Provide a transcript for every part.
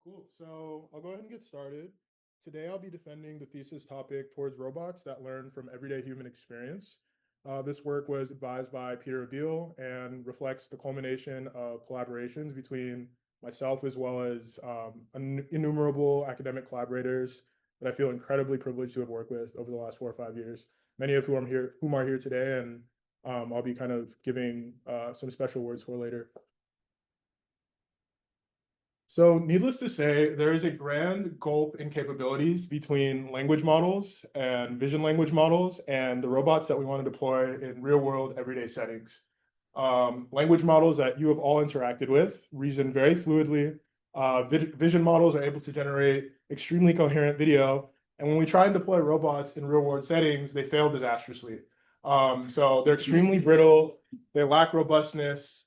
Cool. So I'll go ahead and get started. Today I'll be defending the thesis topic towards robots that learn from everyday human experience. This work was advised by Pieter Abbeel and reflects the culmination of collaborations between myself as well as innumerable academic collaborators that I feel incredibly privileged to have worked with over the last 4 or 5 years. Many of whom are here today, and I'll be kind of giving some special words for later. So needless to say, there is a grand gulf in capabilities between language models and vision language models and the robots that we want to deploy in real world everyday settings. Language models that you have all interacted with reason very fluidly. Vision models are able to generate extremely coherent video. And when we try and deploy robots in real world settings, they fail disastrously. So they're extremely brittle, they lack robustness.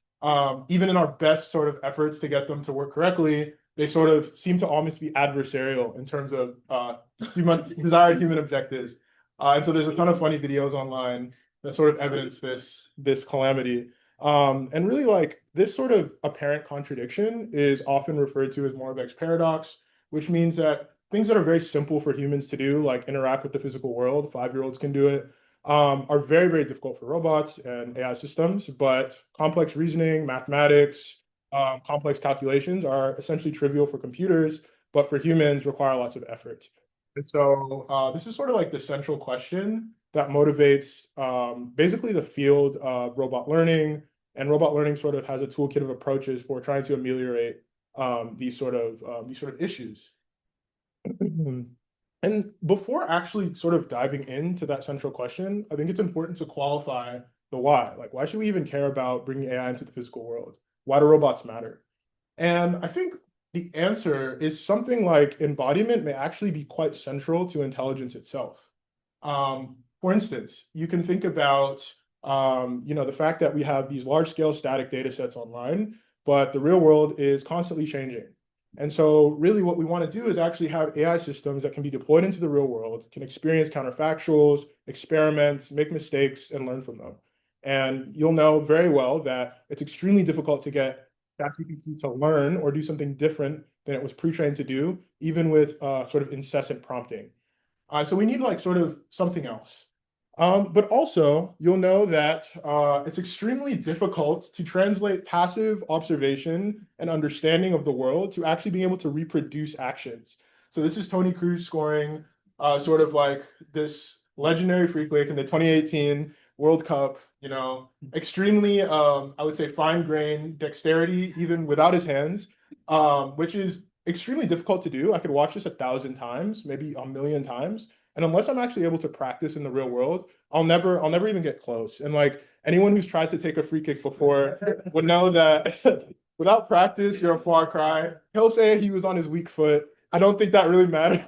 Even in our best sort of efforts to get them to work correctly, they sort of seem to almost be adversarial in terms of desired human objectives. And so there's a ton of funny videos online that sort of evidence this calamity. And really, like, this sort of apparent contradiction is often referred to as Moravec's paradox, which means that things that are very simple for humans to do, like interact with the physical world, 5-year-olds can do it, are very, very difficult for robots and AI systems, but complex reasoning, mathematics, complex calculations are essentially trivial for computers, but for humans require lots of effort. And so this is sort of like the central question that motivates basically the field of robot learning, and robot learning sort of has a toolkit of approaches for trying to ameliorate these sort of issues. And before actually sort of diving into that central question, I think it's important to qualify the why. Like, why should we even care about bringing AI into the physical world? Why do robots matter? And I think the answer is something like embodiment may actually be quite central to intelligence itself. For instance, you can think about the fact that we have these large-scale static data sets online, but the real world is constantly changing. And so really what we want to do is actually have AI systems that can be deployed into the real world, can experience counterfactuals, experiment, make mistakes, and learn from them. And you'll know very well that it's extremely difficult to get ChatGPT to learn or do something different than it was pre-trained to do, even with sort of incessant prompting. So we need like sort of something else. But also, you'll know that it's extremely difficult to translate passive observation and understanding of the world to actually being able to reproduce actions. So this is Tony Cruz scoring sort of like this legendary free kick in the 2018 World Cup, extremely, I would say, fine-grained dexterity, even without his hands, which is extremely difficult to do. I could watch this 1,000 times, maybe 1,000,000 times. And unless I'm actually able to practice in the real world, I'll never even get close. And like anyone who's tried to take a free kick before would know that without practice, you're a far cry. He'll say he was on his weak foot. I don't think that really matters.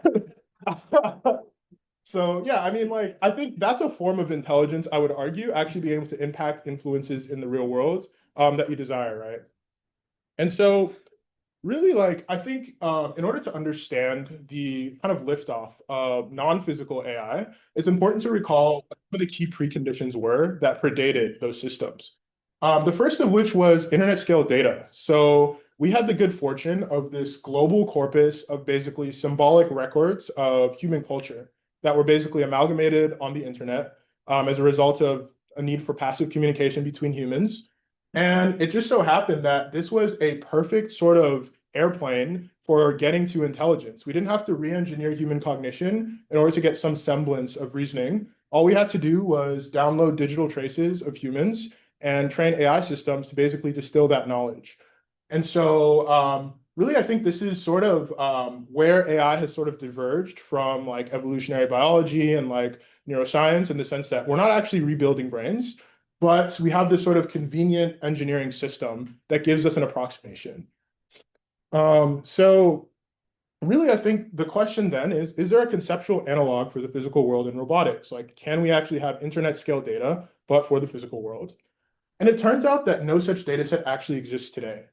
So yeah, I mean, like, I think that's a form of intelligence, I would argue, actually being able to impact influences in the real world that you desire, right? And so really, like, I think in order to understand the kind of liftoff of non-physical AI, it's important to recall what the key preconditions were that predated those systems. The first of which was internet scale data. So we had the good fortune of this global corpus of basically symbolic records of human culture that were basically amalgamated on the internet as a result of a need for passive communication between humans. And it just so happened that this was a perfect sort of airplane for getting to intelligence. We didn't have to re-engineer human cognition in order to get some semblance of reasoning. All we had to do was download digital traces of humans and train AI systems to basically distill that knowledge. And so really, I think this is sort of where AI has sort of diverged from like evolutionary biology and like neuroscience, in the sense that we're not actually rebuilding brains, but we have this sort of convenient engineering system that gives us an approximation. So really, I think the question then is there a conceptual analog for the physical world in robotics? Like, can we actually have internet scale data, but for the physical world? And it turns out that no such data set actually exists today.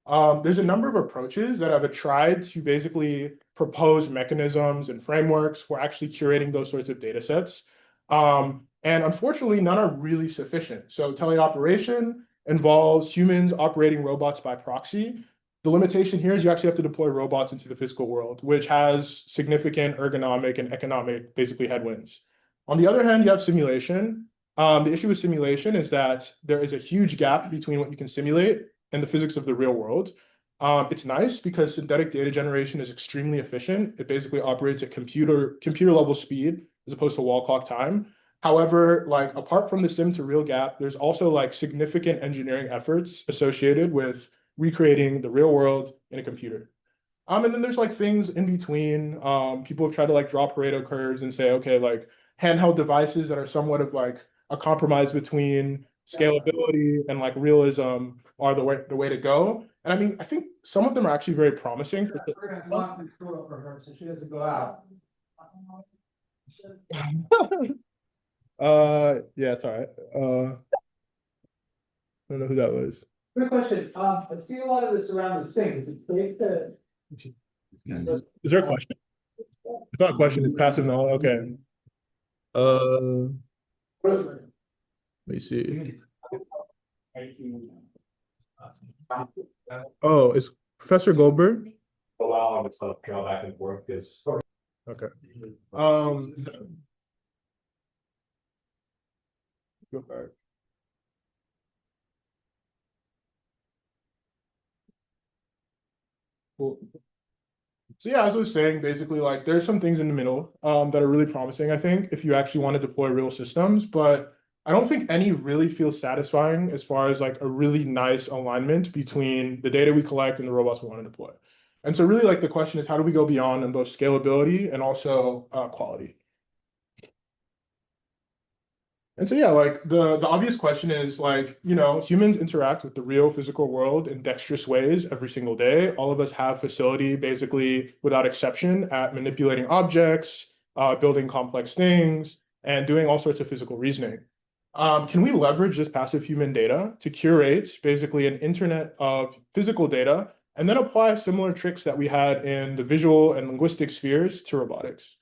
There's a number of approaches that have tried to basically propose mechanisms and frameworks for actually curating those sorts of data sets. And unfortunately, none are really sufficient. So teleoperation involves humans operating robots by proxy. The limitation here is you actually have to deploy robots into the physical world, which has significant ergonomic and economic, basically, headwinds. On the other hand, you have simulation. The issue with simulation is that there is a huge gap between what you can simulate and the physics of the real world. It's nice because synthetic data generation is extremely efficient. It basically operates at computer level speed as opposed to wall clock time. However, like apart from the sim to real gap, there's also like significant engineering efforts associated with recreating the real world in a computer. And then there's like things in between. People have tried to like draw Pareto curves and say, okay, like handheld devices that are somewhat of like a compromise between scalability and like realism are the way to go. And I mean, I think some of them are actually very promising. We're gonna lock the door for her so she doesn't go out. Yeah, it's all right. I don't know who that was. Quick question, I see a lot of this around the sink, is it safe to? Is there a question? It's not a question, it's passive knowledge. Okay. Let me see. Oh, is Professor Goldberg? Allow them to go back and forth because. Okay. Go back. Cool. So yeah, as I was saying, basically, like there's some things in the middle that are really promising, I think, if you actually want to deploy real systems, but I don't think any really feels satisfying as far as like a really nice alignment between the data we collect and the robots we want to deploy. And so really like the question is how do we go beyond on both scalability and also quality? And so yeah, like the obvious question is like, humans interact with the real physical world in dexterous ways every single day. All of us have facility basically without exception at manipulating objects, building complex things, and doing all sorts of physical reasoning. Can we leverage this passive human data to curate basically an internet of physical data and then apply similar tricks that we had in the visual and linguistic spheres to robotics?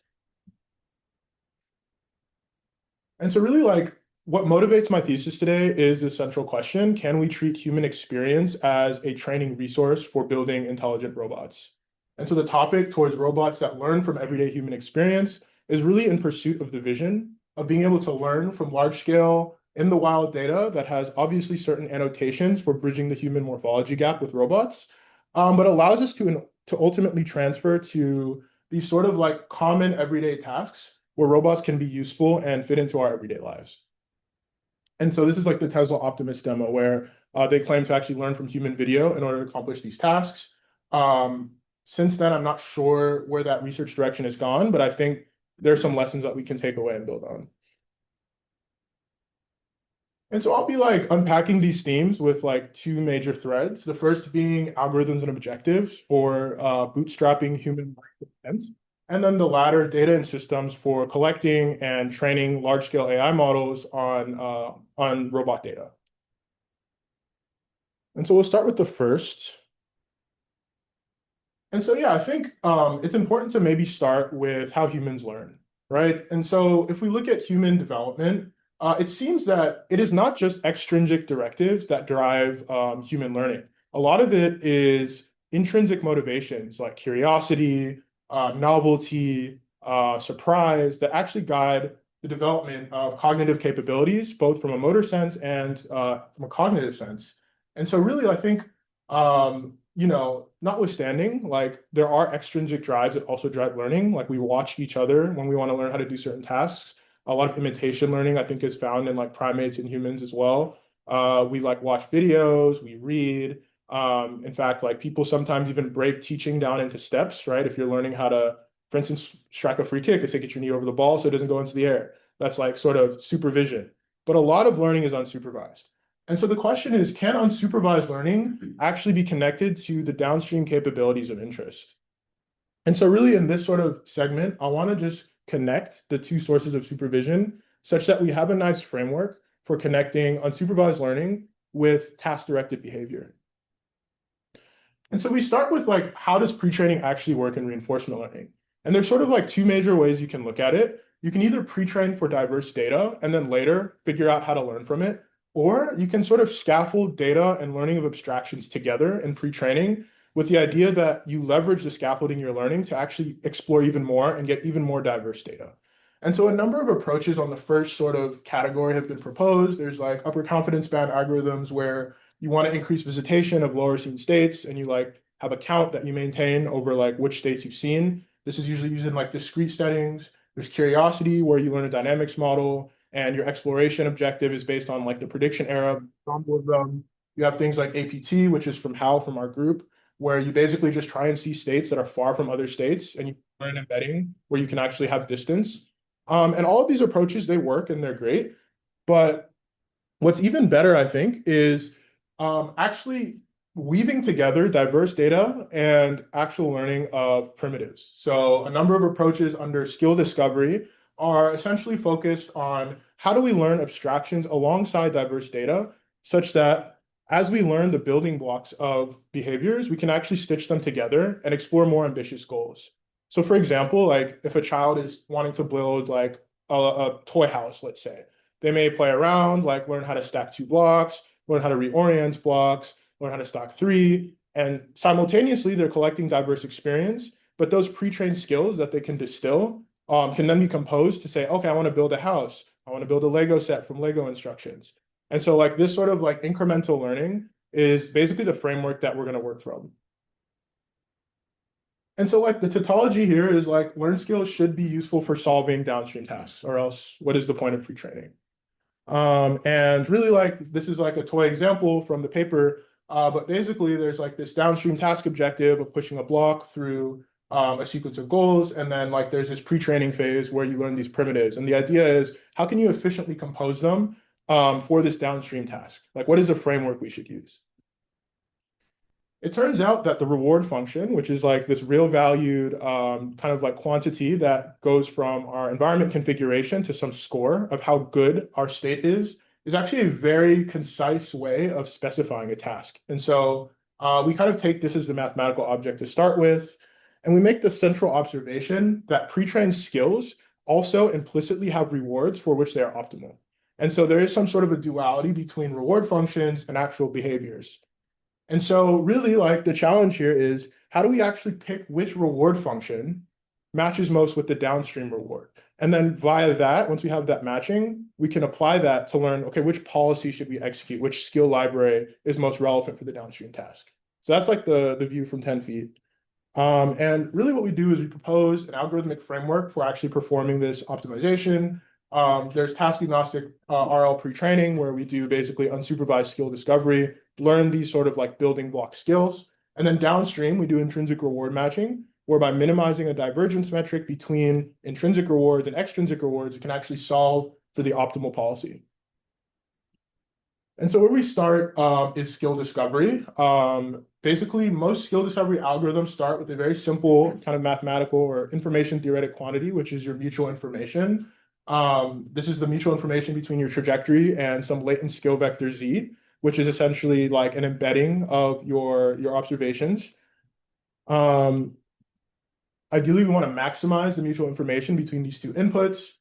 And so really like what motivates my thesis today is the central question, can we treat human experience as a training resource for building intelligent robots? And so the topic towards robots that learn from everyday human experience is really in pursuit of the vision of being able to learn from large scale in the wild data that has obviously certain annotations for bridging the human morphology gap with robots, but allows us to ultimately transfer to these sort of like common everyday tasks where robots can be useful and fit into our everyday lives. And so this is like the Tesla Optimus demo where they claim to actually learn from human video in order to accomplish these tasks. Since then, I'm not sure where that research direction has gone, but I think there's some lessons that we can take away and build on. And so I'll be like unpacking these themes with like two major threads. The first being algorithms and objectives for bootstrapping human intent. And then the latter, data and systems for collecting and training large-scale AI models on robot data. And so we'll start with the first. And so, yeah, I think it's important to maybe start with how humans learn, right? And so if we look at human development, it seems that it is not just extrinsic directives that drive human learning. A lot of it is intrinsic motivations like curiosity, novelty, surprise that actually guide the development of cognitive capabilities, both from a motor sense and from a cognitive sense. And so really, I think, notwithstanding, like there are extrinsic drives that also drive learning. Like we watch each other when we want to learn how to do certain tasks. A lot of imitation learning, I think, is found in like primates and humans as well. We like watch videos, we read. In fact, like people sometimes even break teaching down into steps, right? If you're learning how to, for instance, strike a free kick, they say get your knee over the ball so it doesn't go into the air. That's like sort of supervision. But a lot of learning is unsupervised. And so the question is, can unsupervised learning actually be connected to the downstream capabilities of interest? And so really in this sort of segment, I want to just connect the two sources of supervision such that we have a nice framework for connecting unsupervised learning with task-directed behavior. And so we start with like, how does pre-training actually work in reinforcement learning? And there's sort of like two major ways you can look at it. You can either pre-train for diverse data and then later figure out how to learn from it, or you can sort of scaffold data and learning of abstractions together in pre-training with the idea that you leverage the scaffolding you're learning to actually explore even more and get even more diverse data. And so a number of approaches on the first sort of category have been proposed. There's like upper confidence band algorithms where you want to increase visitation of lower seen states and you like have a count that you maintain over like which states you've seen. This is usually used in like discrete settings. There's curiosity where you learn a dynamics model and your exploration objective is based on like the prediction error of them. You have things like APT, which is from our group, where you basically just try and see states that are far from other states and you learn embedding where you can actually have distance. And all of these approaches, they work and they're great. But what's even better, I think, is actually weaving together diverse data and actual learning of primitives. So a number of approaches under skill discovery are essentially focused on how do we learn abstractions alongside diverse data such that as we learn the building blocks of behaviors, we can actually stitch them together and explore more ambitious goals. So for example, like if a child is wanting to build like a toy house, let's say, they may play around, like learn how to stack 2 blocks, learn how to reorient blocks, learn how to stack 3, and simultaneously they're collecting diverse experience, but those pre-trained skills that they can distill can then be composed to say, okay, I want to build a house. I want to build a Lego set from Lego instructions. And so like this sort of like incremental learning is basically the framework that we're going to work from. And so like the tautology here is like learned skills should be useful for solving downstream tasks, or else what is the point of pre-training? And really like this is like a toy example from the paper, but basically there's like this downstream task objective of pushing a block through a sequence of goals, and then like there's this pre-training phase where you learn these primitives. And the idea is how can you efficiently compose them for this downstream task? Like what is the framework we should use? It turns out that the reward function, which is like this real valued kind of like quantity that goes from our environment configuration to some score of how good our state is actually a very concise way of specifying a task. And so we kind of take this as the mathematical object to start with, and we make the central observation that pre-trained skills also implicitly have rewards for which they are optimal. And so there is some sort of a duality between reward functions and actual behaviors. And so really like the challenge here is how do we actually pick which reward function matches most with the downstream reward? And then via that, once we have that matching, we can apply that to learn, okay, which policy should we execute? Which skill library is most relevant for the downstream task? So that's like the view from 10 feet. And really what we do is we propose an algorithmic framework for actually performing this optimization. There's task agnostic RL pre-training where we do basically unsupervised skill discovery, learn these sort of like building block skills. And then downstream, we do intrinsic reward matching, where by minimizing a divergence metric between intrinsic rewards and extrinsic rewards, we can actually solve for the optimal policy. And so where we start is skill discovery. Basically, most skill discovery algorithms start with a very simple kind of mathematical or information theoretic quantity, which is your mutual information. This is the mutual information between your trajectory and some latent skill vector z, which is essentially like an embedding of your observations. Ideally, we want to maximize the mutual information between these two inputs.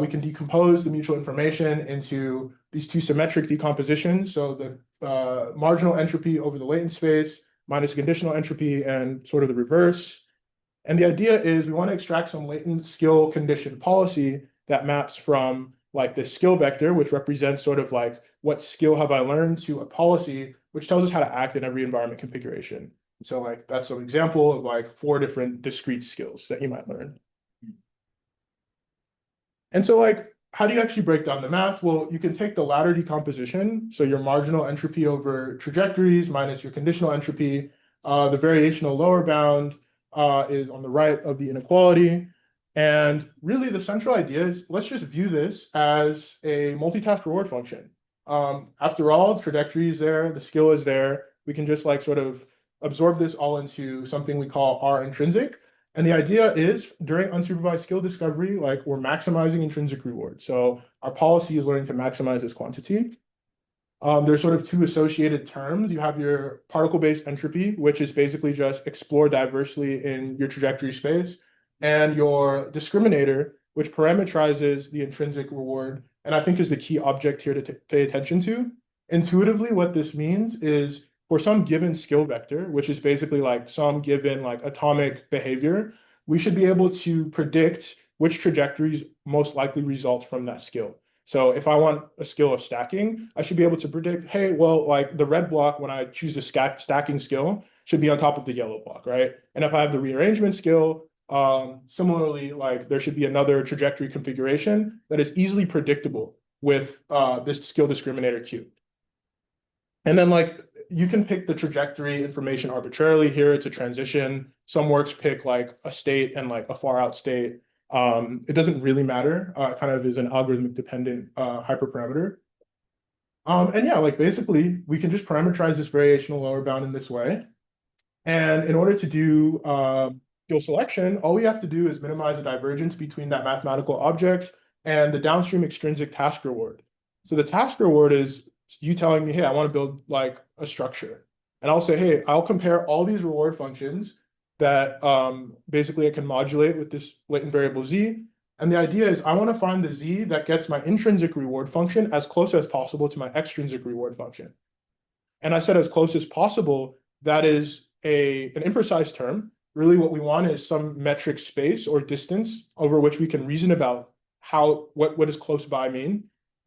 We can decompose the mutual information into these two symmetric decompositions. So the marginal entropy over the latent space minus conditional entropy and sort of the reverse. And the idea is we want to extract some latent skill condition policy that maps from like the skill vector, which represents sort of like what skill have I learned, to a policy, which tells us how to act in every environment configuration. So like that's an example of like 4 different discrete skills that you might learn. And so like, how do you actually break down the math? Well, you can take the ladder decomposition. So your marginal entropy over trajectories minus your conditional entropy. The variational lower bound is on the right of the inequality. And really the central idea is let's just view this as a multitask reward function. After all, trajectory is there, the skill is there. We can just like sort of absorb this all into something we call R intrinsic. And the idea is during unsupervised skill discovery, like we're maximizing intrinsic reward. So our policy is learning to maximize this quantity. There's sort of 2 associated terms. You have your particle-based entropy, which is basically just explore diversely in your trajectory space, and your discriminator, which parameterizes the intrinsic reward, and I think is the key object here to pay attention to. Intuitively, what this means is for some given skill vector, which is basically like some given like atomic behavior, we should be able to predict which trajectories most likely result from that skill. So if I want a skill of stacking, I should be able to predict, hey, well, like the red block, when I choose the stacking skill, should be on top of the yellow block, right? And if I have the rearrangement skill, similarly, like there should be another trajectory configuration that is easily predictable with this skill discriminator Q. And then like you can pick the trajectory information arbitrarily. Here it's a transition. Some works pick like a state and like a far out state. It doesn't really matter. It kind of is an algorithmic dependent hyperparameter. And yeah, like basically we can just parameterize this variational lower bound in this way. And in order to do skill selection, all we have to do is minimize the divergence between that mathematical object and the downstream extrinsic task reward. So the task reward is you telling me, hey, I want to build like a structure. And I'll say, hey, I'll compare all these reward functions that basically I can modulate with this latent variable z. And the idea is I want to find the z that gets my intrinsic reward function as close as possible to my extrinsic reward function. And I said as close as possible, that is an imprecise term. Really what we want is some metric space or distance over which we can reason about what does close by mean.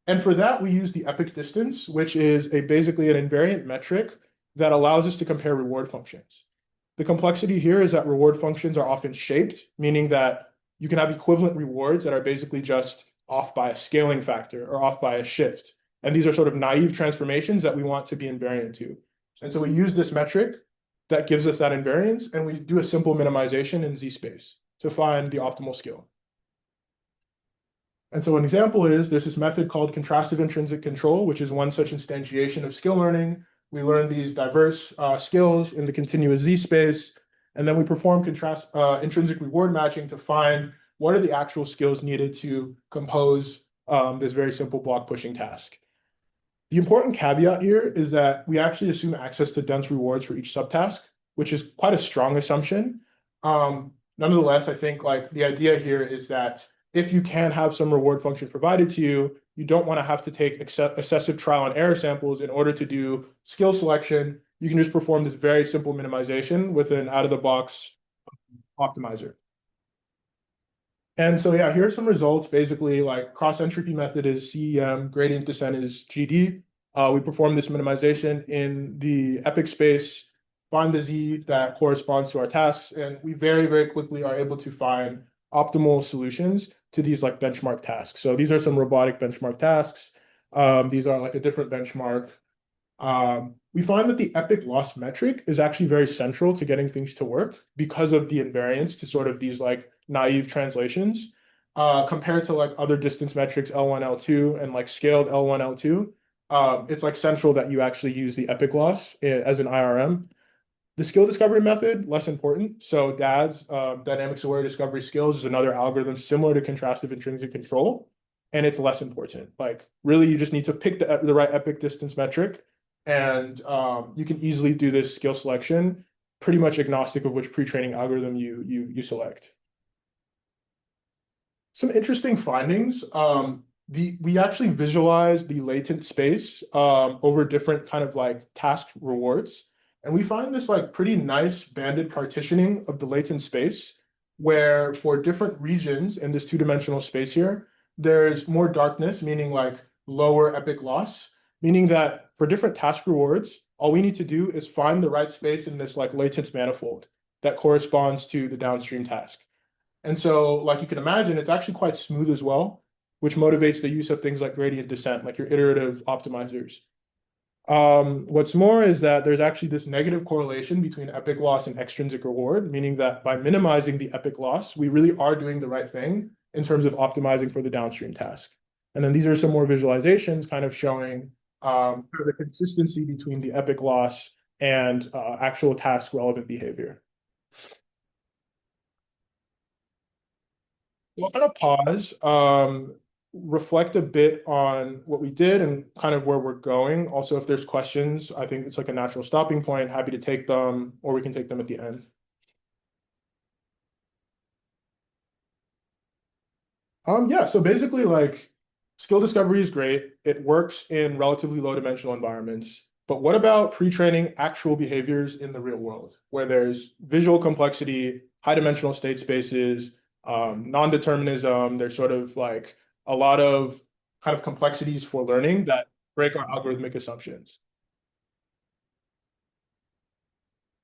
And for that, we use the epoch distance, which is basically an invariant metric that allows us to compare reward functions. The complexity here is that reward functions are often shaped, meaning that you can have equivalent rewards that are basically just off by a scaling factor or off by a shift. And these are sort of naive transformations that we want to be invariant to. And so we use this metric that gives us that invariance, and we do a simple minimization in Z space to find the optimal skill. And so an example is there's this method called contrastive intrinsic control, which is one such instantiation of skill learning. We learn these diverse skills in the continuous Z space, and then we perform intrinsic reward matching to find what are the actual skills needed to compose this very simple block pushing task. The important caveat here is that we actually assume access to dense rewards for each subtask, which is quite a strong assumption. Nonetheless, I think like the idea here is that if you can have some reward function provided to you, you don't want to have to take excessive trial and error samples in order to do skill selection. You can just perform this very simple minimization with an out-of-the-box optimizer. And so, yeah, here are some results. Basically, like cross-entropy method is CEM, gradient descent is GD. We perform this minimization in the epoch space, find the Z that corresponds to our tasks, and we very, very quickly are able to find optimal solutions to these like benchmark tasks. So these are some robotic benchmark tasks. These are like a different benchmark. We find that the epoch loss metric is actually very central to getting things to work because of the invariance to sort of these like naive translations compared to like other distance metrics L1, L2 and like scaled L1, L2. It's like central that you actually use the epoch loss as an IRM. The skill discovery method, less important. So DADS, dynamics aware discovery skills, is another algorithm similar to contrastive intrinsic control, and it's less important. Like really, you just need to pick the right epoch distance metric, and you can easily do this skill selection, pretty much agnostic of which pre-training algorithm you select. Some interesting findings. We actually visualize the latent space over different kind of like task rewards. And we find this like pretty nice banded partitioning of the latent space, where for different regions in this two-dimensional space here, there's more darkness, meaning like lower epoch loss, meaning that for different task rewards, all we need to do is find the right space in this like latent manifold that corresponds to the downstream task. And so, like you can imagine, it's actually quite smooth as well, which motivates the use of things like gradient descent, like your iterative optimizers. What's more is that there's actually this negative correlation between epoch loss and extrinsic reward, meaning that by minimizing the epoch loss, we really are doing the right thing in terms of optimizing for the downstream task. And then these are some more visualizations kind of showing the consistency between the epoch loss and actual task relevant behavior. We'll kind of pause, reflect a bit on what we did and kind of where we're going. Also, if there's questions, I think it's like a natural stopping point. Happy to take them, or we can take them at the end. Yeah, so basically like skill discovery is great. It works in relatively low dimensional environments. But what about pre-training actual behaviors in the real world, where there's visual complexity, high dimensional state spaces, non-determinism, there's sort of like a lot of kind of complexities for learning that break our algorithmic assumptions.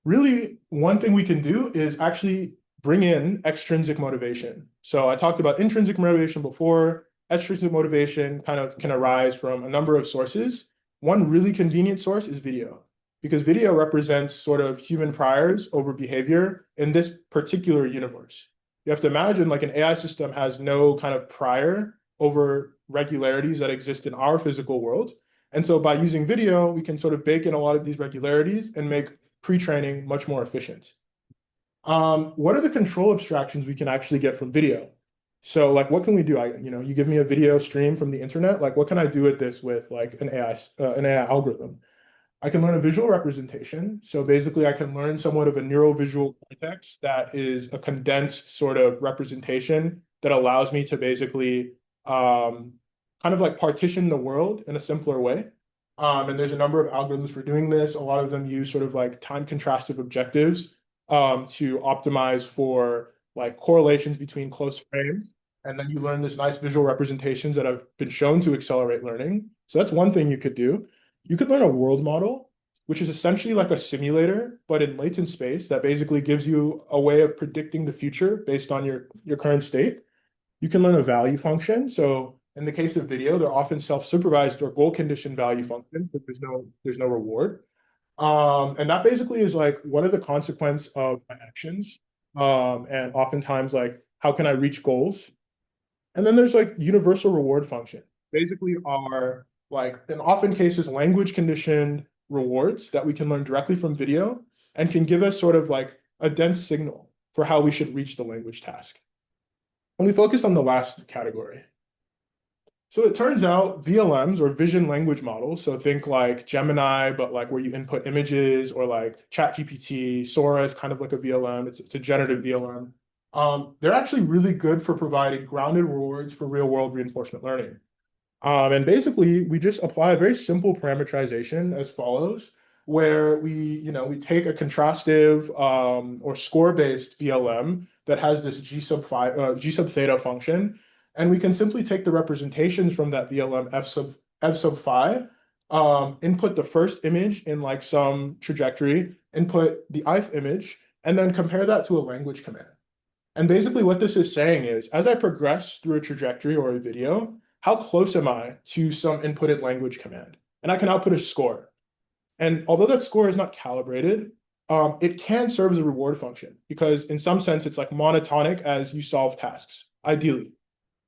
Really, one thing we can do is actually bring in extrinsic motivation. So I talked about intrinsic motivation before. Extrinsic motivation kind of can arise from a number of sources. One really convenient source is video, because video represents sort of human priors over behavior in this particular universe. You have to imagine like an AI system has no kind of prior over regularities that exist in our physical world. And so by using video, we can sort of bake in a lot of these regularities and make pre-training much more efficient. What are the control abstractions we can actually get from video? So like, what can we do? You give me a video stream from the internet. Like, what can I do with this with like an AI algorithm? I can learn a visual representation. So basically, I can learn somewhat of a neurovisual cortex that is a condensed sort of representation that allows me to basically kind of like partition the world in a simpler way. And there's a number of algorithms for doing this. A lot of them use sort of like time contrastive objectives to optimize for like correlations between close frames. And then you learn this nice visual representations that have been shown to accelerate learning. So that's one thing you could do. You could learn a world model, which is essentially like a simulator, but in latent space that basically gives you a way of predicting the future based on your current state. You can learn a value function. So in the case of video, they're often self-supervised or goal conditioned value functions, but there's no reward. And that basically is like, what are the consequences of my actions? And oftentimes like, how can I reach goals? And then there's like universal reward function. Basically are like, in often cases, language conditioned rewards that we can learn directly from video and can give us sort of like a dense signal for how we should reach the language task. And we focus on the last category. So it turns out VLMs or vision language models, so think like Gemini, but like where you input images, or like ChatGPT, Sora is kind of like a VLM, it's a generative VLM. They're actually really good for providing grounded rewards for real world reinforcement learning. And basically, we just apply a very simple parameterization as follows, where we take a contrastive or score-based VLM that has this G sub theta function, and we can simply take the representations from that VLM f sub phi, input the first image in like some trajectory, input the ith image, and then compare that to a language command. And basically what this is saying is, as I progress through a trajectory or a video, how close am I to some inputted language command? And I can output a score. And although that score is not calibrated, it can serve as a reward function, because in some sense, it's like monotonic as you solve tasks, ideally.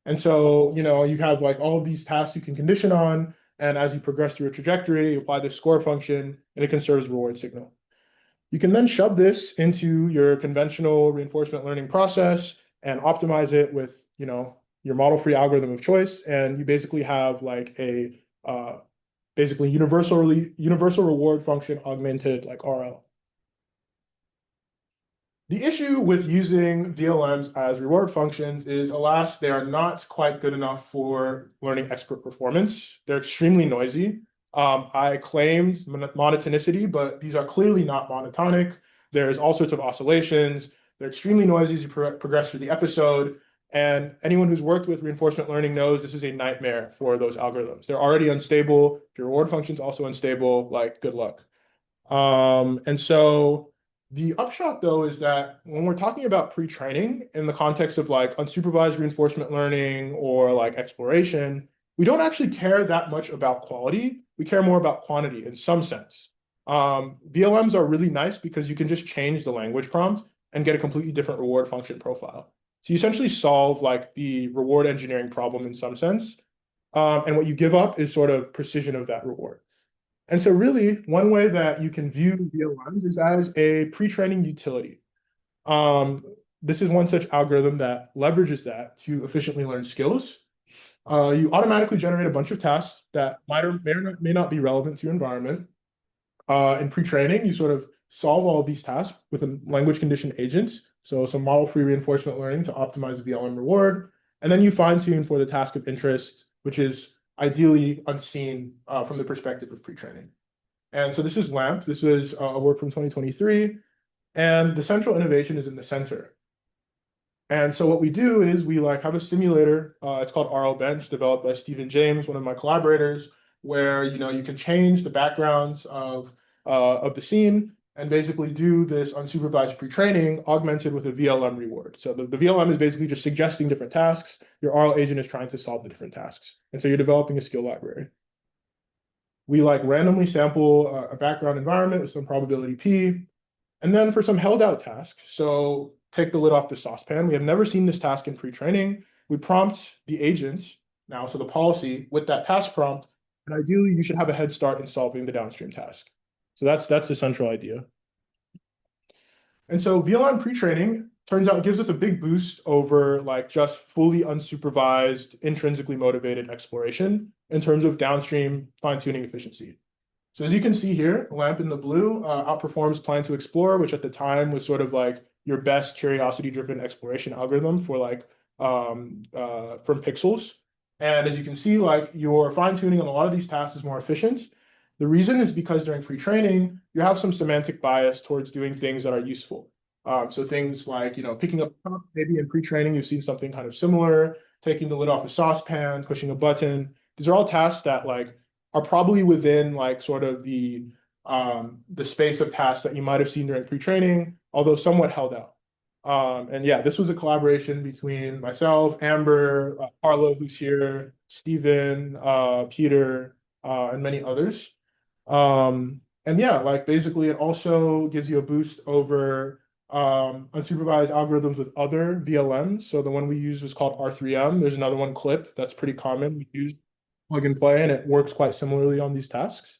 And so, you have like all of these tasks you can condition on, and as you progress through a trajectory, you apply this score function, and it can serve as a reward signal. You can then shove this into your conventional reinforcement learning process and optimize it with, your model-free algorithm of choice, and you basically have like a basically universal reward function augmented like RL. The issue with using VLMs as reward functions is, alas, they are not quite good enough for learning expert performance. They're extremely noisy. I claimed monotonicity, but these are clearly not monotonic. There's all sorts of oscillations. They're extremely noisy as you progress through the episode. And anyone who's worked with reinforcement learning knows this is a nightmare for those algorithms. They're already unstable. If your reward function's also unstable, like good luck. And so the upshot, though, is that when we're talking about pre-training in the context of like unsupervised reinforcement learning or like exploration, we don't actually care that much about quality. We care more about quantity in some sense. VLMs are really nice because you can just change the language prompt and get a completely different reward function profile. So you essentially solve like the reward engineering problem in some sense. And what you give up is sort of precision of that reward. And so really, one way that you can view VLMs is as a pre-training utility. This is one such algorithm that leverages that to efficiently learn skills. You automatically generate a bunch of tasks that might or may not be relevant to your environment. In pre-training, you sort of solve all of these tasks with a language conditioned agents. So some model-free reinforcement learning to optimize the VLM reward. And then you fine-tune for the task of interest, which is ideally unseen from the perspective of pre-training. And so this is LAMP. This was a work from 2023. And the central innovation is in the center. And so what we do is we like have a simulator. It's called RL Bench, developed by Stephen James, one of my collaborators, where you can change the backgrounds of the scene and basically do this unsupervised pre-training augmented with a VLM reward. So the VLM is basically just suggesting different tasks. Your RL agent is trying to solve the different tasks. And so you're developing a skill library. We like randomly sample a background environment with some probability P. And then for some held out tasks, so take the lid off the saucepan. We have never seen this task in pre-training. We prompt the agent now, so the policy with that task prompt, and ideally you should have a head start in solving the downstream task. So that's the central idea. And so VLM pre-training turns out gives us a big boost over like just fully unsupervised, intrinsically motivated exploration in terms of downstream fine-tuning efficiency. So as you can see here, LAMP in the blue outperforms Plan to Explore, which at the time was sort of like your best curiosity-driven exploration algorithm for like from pixels. And as you can see, like your fine-tuning on a lot of these tasks is more efficient. The reason is because during pre-training, you have some semantic bias towards doing things that are useful. So things like, picking up, maybe in pre-training, you've seen something kind of similar, taking the lid off a saucepan, pushing a button. These are all tasks that like are probably within like sort of the space of tasks that you might have seen during pre-training, although somewhat held out. And yeah, this was a collaboration between myself, Amber, Carlo, who's here, Stephen, Pieter, and many others. And yeah, like basically it also gives you a boost over unsupervised algorithms with other VLMs. So the one we use was called R3M. There's another one, Clip, that's pretty common. We use plug and play, and it works quite similarly on these tasks.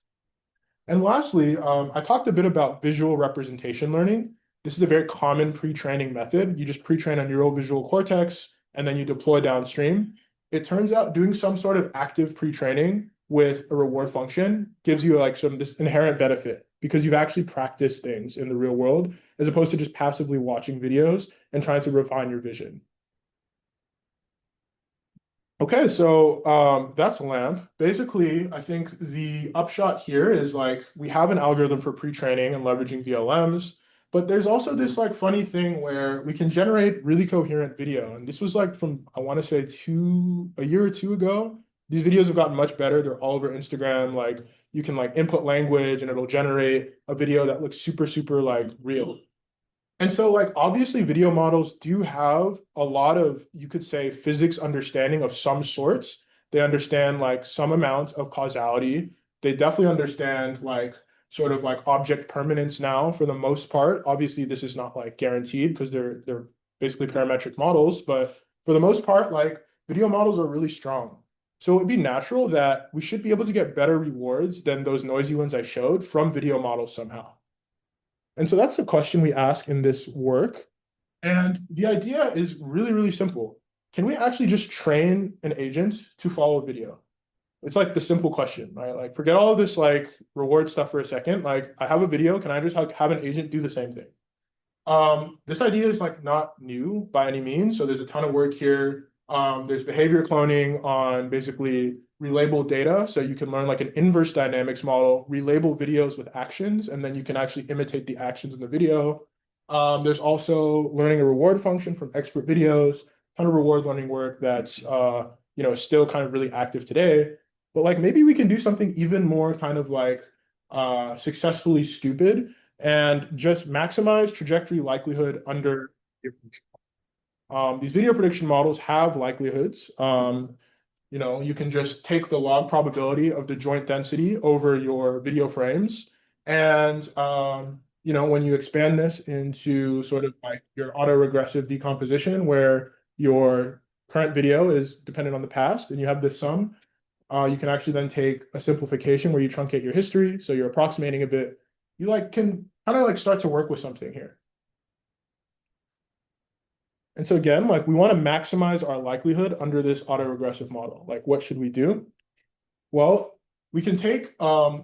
And lastly, I talked a bit about visual representation learning. This is a very common pre-training method. You just pre-train a neural visual cortex, and then you deploy downstream. It turns out doing some sort of active pre-training with a reward function gives you like this inherent benefit because you've actually practiced things in the real world as opposed to just passively watching videos and trying to refine your vision. Okay, so that's LAMP. Basically, I think the upshot here is like we have an algorithm for pre-training and leveraging VLMs, but there's also this like funny thing where we can generate really coherent video. And this was like from, I want to say a year or two ago. These videos have gotten much better. They're all over Instagram. Like you can like input language and it'll generate a video that looks super, super like real. And so like obviously video models do have a lot of, you could say, physics understanding of some sorts. They understand like some amount of causality. They definitely understand like sort of like object permanence now for the most part. Obviously, this is not like guaranteed because they're basically parametric models, but for the most part, like video models are really strong. So it would be natural that we should be able to get better rewards than those noisy ones I showed from video models somehow. And so that's the question we ask in this work. And the idea is really, really simple. Can we actually just train an agent to follow video? It's like the simple question, right? Like forget all of this like reward stuff for a second. Like I have a video, can I just have an agent do the same thing? This idea is like not new by any means. So there's a ton of work here. There's behavior cloning on basically relabeled data. So you can learn like an inverse dynamics model, relabel videos with actions, and then you can actually imitate the actions in the video. There's also learning a reward function from expert videos, ton of reward learning work that's still kind of really active today. But like maybe we can do something even more kind of like successfully stupid and just maximize trajectory likelihood under these video prediction models have likelihoods. You can just take the log probability of the joint density over your video frames. And, when you expand this into sort of like your autoregressive decomposition where your current video is dependent on the past and you have this sum, you can actually then take a simplification where you truncate your history. So you're approximating a bit. You like can kind of like start to work with something here. And so again, like we want to maximize our likelihood under this autoregressive model. Like what should we do? Well, we can take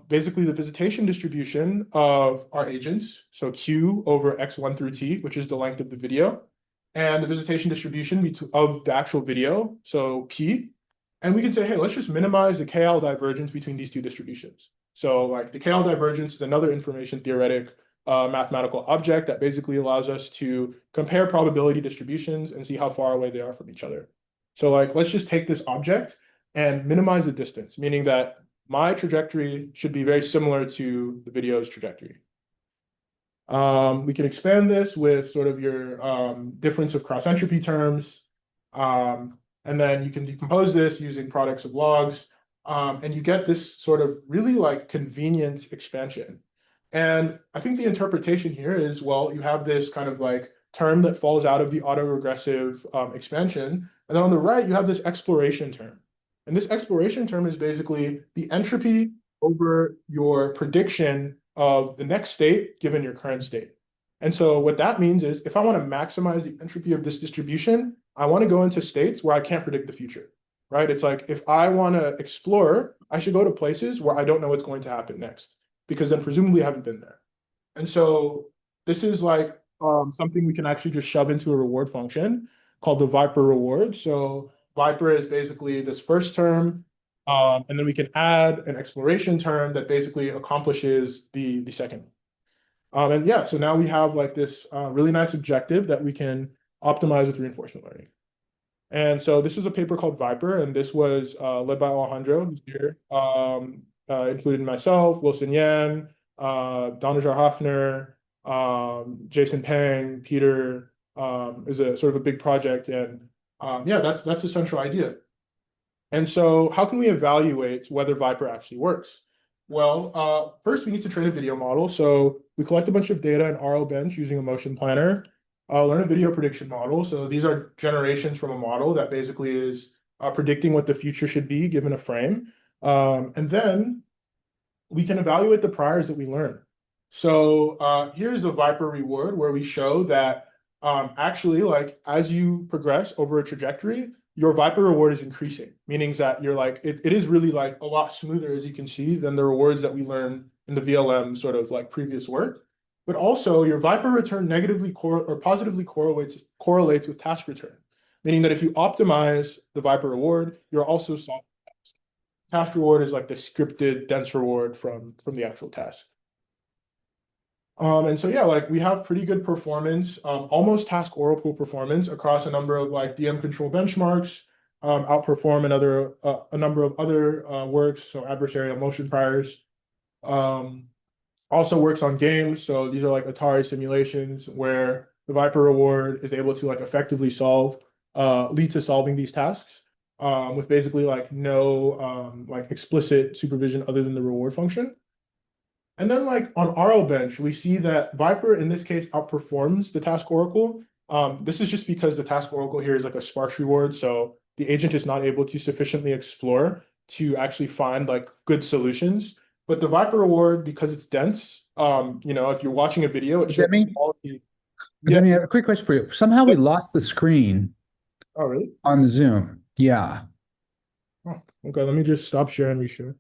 basically the visitation distribution of our agents, so Q over X1 through T, which is the length of the video, and the visitation distribution of the actual video, so P. And we can say, hey, let's just minimize the KL divergence between these two distributions. So like decayal divergence is another information theoretic mathematical object that basically allows us to compare probability distributions and see how far away they are from each other. So like, let's just take this object and minimize the distance, meaning that my trajectory should be very similar to the video's trajectory. We can expand this with sort of your difference of cross entropy terms. And then you can decompose this using products of logs. And you get this sort of really like convenient expansion. And I think the interpretation here is, well, you have this kind of like term that falls out of the autoregressive expansion. And then on the right, you have this exploration term. And this exploration term is basically the entropy over your prediction of the next state given your current state. And so what that means is if I want to maximize the entropy of this distribution, I want to go into states where I can't predict the future, right? It's like if I want to explore, I should go to places where I don't know what's going to happen next, because then presumably I haven't been there. And so this is like something we can actually just shove into a reward function called the Viper reward. So Viper is basically this first term, and then we can add an exploration term that basically accomplishes the second. And yeah, so now we have like this really nice objective that we can optimize with reinforcement learning. And so this is a paper called Viper, and this was led by Alejandro, who's here, including myself, Wilson Yan, Donajar Hafner, Jason Pang, Pieter, is a sort of a big project. And yeah, that's the central idea. And so how can we evaluate whether Viper actually works? Well, first we need to train a video model. So we collect a bunch of data in RL Bench using a motion planner, learn a video prediction model. So these are generations from a model that basically is predicting what the future should be given a frame. And then we can evaluate the priors that we learn. So here's the Viper reward where we show that actually, like as you progress over a trajectory, your Viper reward is increasing, meaning that you're like, it is really like a lot smoother, as you can see, than the rewards that we learn in the VLM sort of like previous work. But also your Viper return negatively or positively correlates with task return, meaning that if you optimize the Viper reward, you're also solving task. Task reward is like the scripted dense reward from the actual task. And so yeah, like we have pretty good performance, almost task oracle performance across a number of like DM control benchmarks, outperform a number of other works, so adversarial motion priors. Also works on games, so these are like Atari simulations where the Viper reward is able to like effectively lead to solving these tasks with basically like no like explicit supervision other than the reward function. And then like on RL Bench, we see that Viper in this case outperforms the task oracle. This is just because the task oracle here is like a sparse reward. So the agent is not able to sufficiently explore to actually find like good solutions. But the Viper reward, because it's dense, if you're watching a video, it shows all the. Yeah. I have a quick question for you. Somehow we lost the screen. Oh, really? On the Zoom. Yeah. Oh, okay, let me just stop sharing and reshare.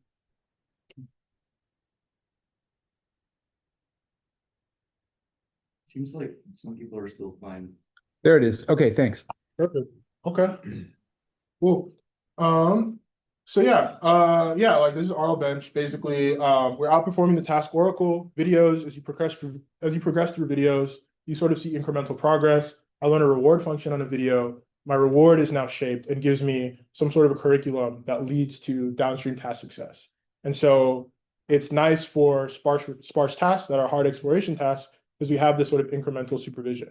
Seems like some people are still fine. There it is. Okay, thanks. Perfect. Okay. Cool. So yeah, like this is RL Bench. Basically, we're outperforming the task oracle videos as you progress through videos, you sort of see incremental progress. I learn a reward function on a video. My reward is now shaped and gives me some sort of a curriculum that leads to downstream task success. And so it's nice for sparse tasks that are hard exploration tasks because we have this sort of incremental supervision.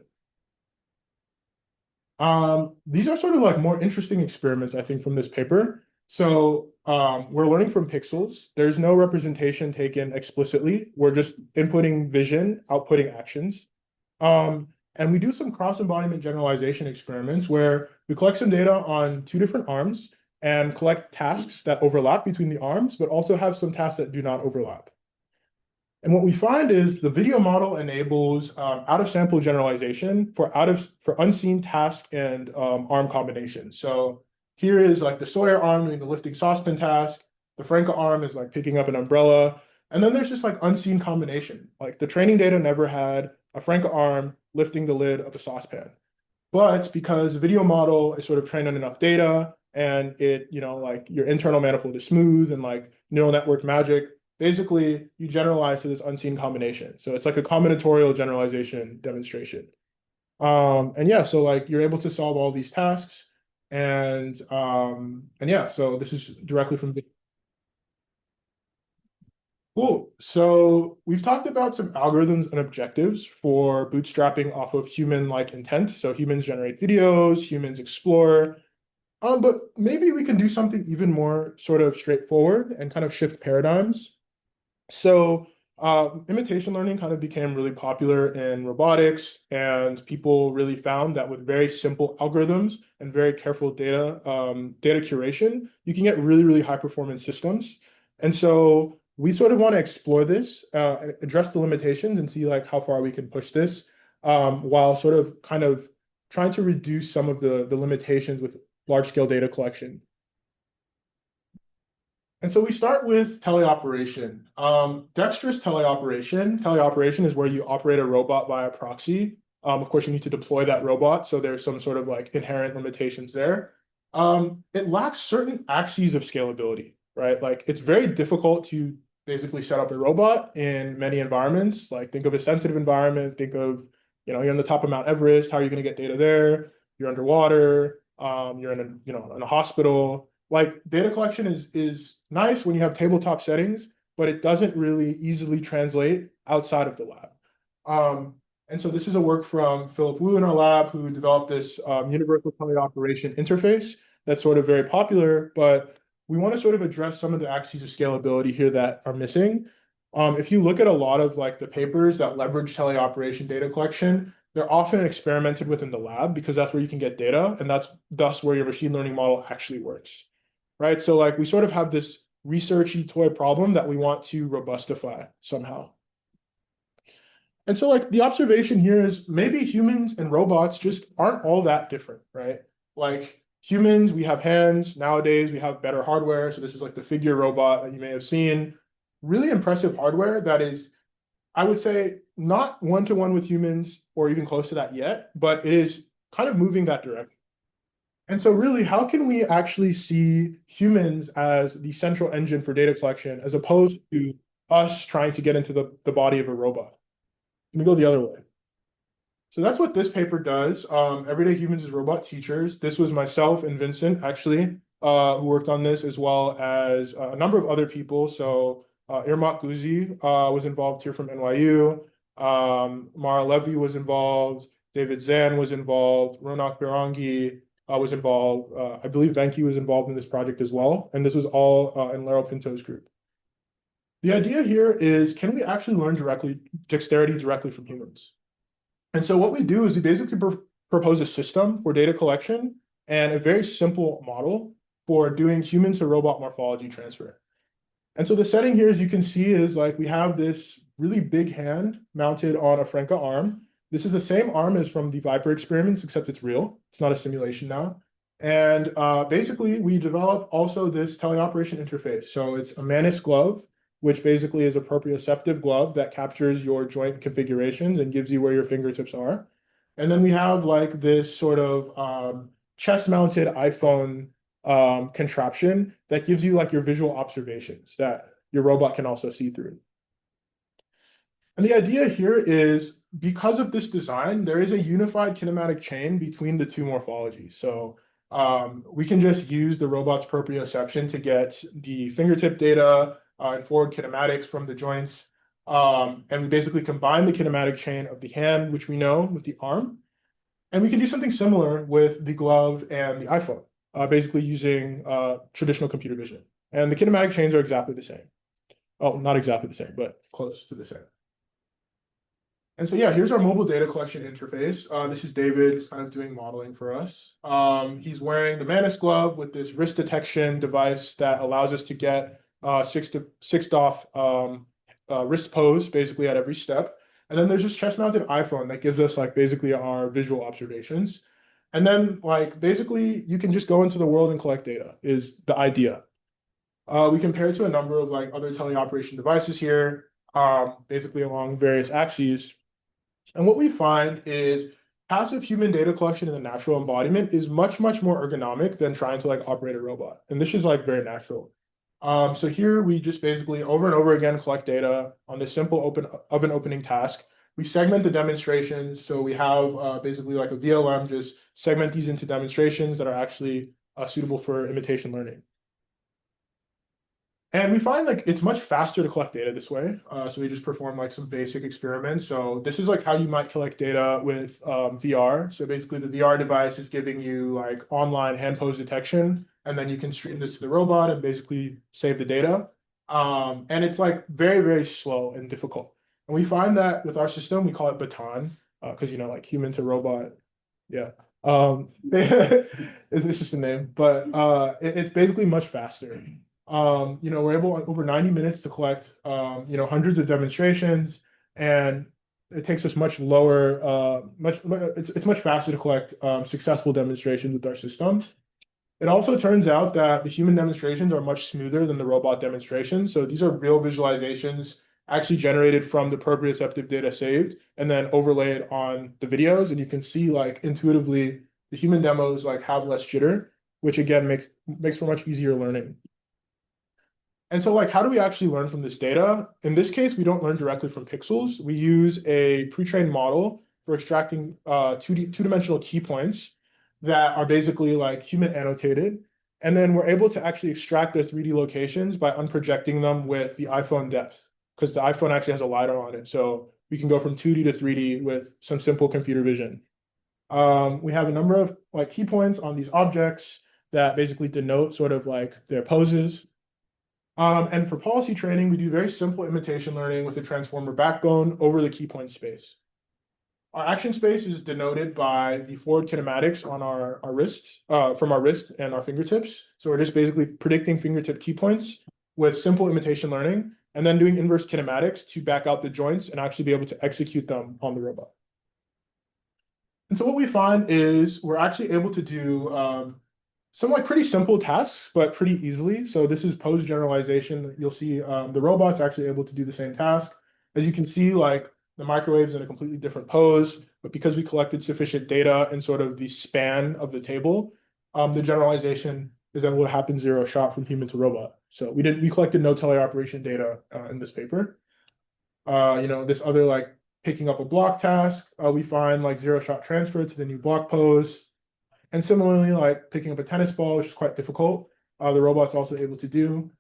These are sort of like more interesting experiments, I think, from this paper. So we're learning from pixels. There's no representation taken explicitly. We're just inputting vision, outputting actions. And we do some cross-embodiment generalization experiments where we collect some data on two different arms and collect tasks that overlap between the arms, but also have some tasks that do not overlap. And what we find is the video model enables out-of-sample generalization for unseen task and arm combinations. So here is like the Sawyer arm doing the lifting saucepan task. The Franca arm is like picking up an umbrella. And then there's this like unseen combination. Like the training data never had a Franca arm lifting the lid of a saucepan. But because the video model is sort of trained on enough data and it, like your internal manifold is smooth and like neural network magic, basically you generalize to this unseen combination. So it's like a combinatorial generalization demonstration. And yeah, so like you're able to solve all these tasks, and yeah, so this is directly from the cool. So we've talked about some algorithms and objectives for bootstrapping off of human-like intent. So humans generate videos, humans explore. But maybe we can do something even more sort of straightforward and kind of shift paradigms. So imitation learning kind of became really popular in robotics, and people really found that with very simple algorithms and very careful data curation, you can get really, really high performance systems. And so we sort of want to explore this, address the limitations and see like how far we can push this, while sort of kind of trying to reduce some of the limitations with large scale data collection. And so we start with teleoperation. Dexterous teleoperation. Teleoperation is where you operate a robot via proxy. Of course, you need to deploy that robot, so there's some sort of like inherent limitations there. It lacks certain axes of scalability, right? Like it's very difficult to basically set up a robot in many environments. Like think of a sensitive environment, think of, you're on the top of Mount Everest, how are you going to get data there? You're underwater, you're in in a hospital. Like data collection is nice when you have tabletop settings, but it doesn't really easily translate outside of the lab. And so this is a work from Philip Wu in our lab, who developed this universal teleoperation interface that's sort of very popular, but we want to sort of address some of the axes of scalability here that are missing. If you look at a lot of like the papers that leverage teleoperation data collection, they're often experimented with in the lab because that's where you can get data, and that's thus where your machine learning model actually works, right? So like we sort of have this researchy toy problem that we want to robustify somehow. And so like the observation here is maybe humans and robots just aren't all that different, right? Like humans, we have hands. Nowadays, we have better hardware. So this is like the figure robot that you may have seen. Really impressive hardware that is, I would say, not one-to-one with humans or even close to that yet, but it is kind of moving that direction. And so really, how can we actually see humans as the central engine for data collection as opposed to us trying to get into the body of a robot? Let me go the other way. So that's what this paper does. Everyday Humans as Robot Teachers. This was myself and Vincent, actually, who worked on this, as well as a number of other people. So Irmak Guzi was involved here from NYU. Mara Levy was involved. David Zan was involved. Ronak Birangi was involved. I believe Venki was involved in this project as well. And this was all in Lerrel Pinto's group. The idea here is, can we actually learn dexterity directly from humans? And so what we do is we basically propose a system for data collection and a very simple model for doing human to robot morphology transfer. And so the setting here, as you can see, is like we have this really big hand mounted on a Franca arm. This is the same arm as from the Viper experiments, except it's real. It's not a simulation now. And basically, we develop also this teleoperation interface. So it's a Manus glove, which basically is a proprioceptive glove that captures your joint configurations and gives you where your fingertips are. And then we have like this sort of chest-mounted iPhone contraption that gives you like your visual observations that your robot can also see through. And the idea here is, because of this design, there is a unified kinematic chain between the two morphologies. So we can just use the robot's proprioception to get the fingertip data and forward kinematics from the joints. And we basically combine the kinematic chain of the hand, which we know, with the arm. And we can do something similar with the glove and the iPhone, basically using traditional computer vision. And the kinematic chains are exactly the same. Oh, not exactly the same, but close to the same. And so, yeah, here's our mobile data collection interface. This is David kind of doing modeling for us. He's wearing the Manus glove with this wrist detection device that allows us to get sixed off wrist pose basically at every step. And then there's this chest-mounted iPhone that gives us like basically our visual observations. And then like basically you can just go into the world and collect data is the idea. We compare it to a number of like other teleoperation devices here, basically along various axes. And what we find is passive human data collection in the natural embodiment is much, much more ergonomic than trying to like operate a robot. And this is like very natural. So here we just basically over and over again collect data on this simple opening task. We segment the demonstrations. So we have basically like a VLM, just segment these into demonstrations that are actually suitable for imitation learning. And we find like it's much faster to collect data this way. So we just perform like some basic experiments. So this is like how you might collect data with VR. So basically the VR device is giving you like online hand pose detection, and then you can stream this to the robot and basically save the data. And it's like very, very slow and difficult. And we find that with our system, we call it baton, because like human to robot. Yeah. It's just a name, but it's basically much faster. We're able over 90 minutes to collect, hundreds of demonstrations, and it takes us much lower, it's much faster to collect successful demonstrations with our system. It also turns out that the human demonstrations are much smoother than the robot demonstrations. So these are real visualizations actually generated from the proprioceptive data saved and then overlaid on the videos. And you can see like intuitively the human demos like have less jitter, which again makes for much easier learning. And so like, how do we actually learn from this data? In this case, we don't learn directly from pixels. We use a pre-trained model for extracting two-dimensional key points that are basically like human annotated. And then we're able to actually extract their 3D locations by unprojecting them with the iPhone depth, because the iPhone actually has a LiDAR on it. So we can go from 2D to 3D with some simple computer vision. We have a number of like key points on these objects that basically denote sort of like their poses. And for policy training, we do very simple imitation learning with a transformer backbone over the key point space. Our action space is denoted by the forward kinematics on our wrists, from our wrist and our fingertips. So we're just basically predicting fingertip key points with simple imitation learning, and then doing inverse kinematics to back out the joints and actually be able to execute them on the robot. And so what we find is we're actually able to do some like pretty simple tasks, but pretty easily. So this is pose generalization. You'll see the robot's actually able to do the same task. As you can see, like the microwave's in a completely different pose, but because we collected sufficient data in sort of the span of the table, the generalization is able to happen zero shot from human to robot. So we collected no teleoperation data in this paper. This other like picking up a block task, we find like zero shot transfer to the new block pose. And similarly, like picking up a tennis ball, which is quite difficult, the robot's also able to do